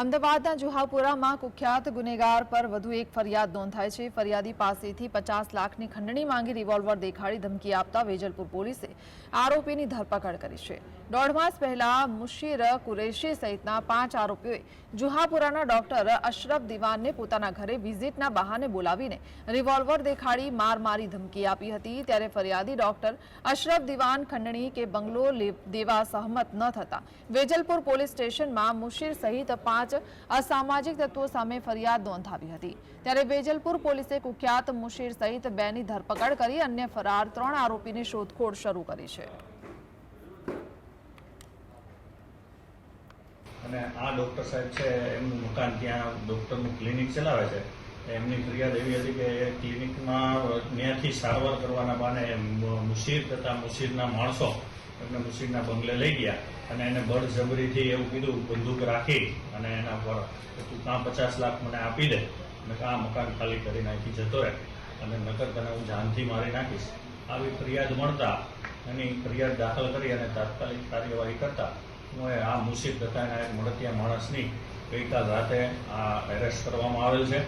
અમદાવાદના જુહાપુરામાં કુખ્યાત ગુનેગાર પર વધુ એક ફરિયાદ નોંધાઈ છે। ફરિયાદી પાસેથી 50 લાખની ખંડણી માંગી રિવોલ્વર દેખાડી ધમકી આપતા વેજલપુર પોલીસે આરોપીની ધરપકડ કરી છે। 1.5 માસ પહેલા મુશીર કુરેશી સહિતના 5 આરોપીઓએ જુહાપુરાના ડોક્ટર અશરફ દિવાનને પોતાના ઘરે વિઝિટના બહાને બોલાવીને રિવોલ્વર દેખાડી માર મારી ધમકી આપી હતી। ત્યારે ફરિયાદી ડોક્ટર અશરફ દિવાન ખંડણી કે બંગલો દેવા સહમત ન થતા વેજલપુર પોલીસ સ્ટેશનમાં મુશીર સહિત 5 અસામાજિક તત્વો સામે ફરિયાદ નોંધાવી હતી। ત્યારે વેજલપુર પોલીસે કુખ્યાત મુશીર સહિત 2 ની ધરપકડ કરી અન્ય ફરાર 3 આરોપીની શોધખોળ શરૂ કરી છે। અને આ ડોક્ટર સાહેબ છે એમનું મકાન ત્યાં ડોક્ટરનું ક્લિનિક ચલાવે છે। એમની ફરિયાદ એવી હતી કે એ ક્લિનિકમાં ત્યાંથી સારવાર કરવાના બહાને મુશીર તથા મુશીરના માણસો એમને મુશીરના બંગલે લઈ ગયા અને એને બળજબરીથી એવું કીધું બંદૂક રાખી અને એના પર તું કાં 50 લાખ મને આપી દે અને આ મકાન ખાલી કરી નાખી જતો રહે અને નકર તને હું જાનથી મારી નાખીશ। આવી ફરિયાદ મળતા એની ફરિયાદ દાખલ કરી અને તાત્કાલિક કાર્યવાહી કરતા આ મુશીર તથા એના એક મળતિયા માણસની ગઈકાલ રાતે આ એરેસ્ટ કરવામાં આવેલ છે।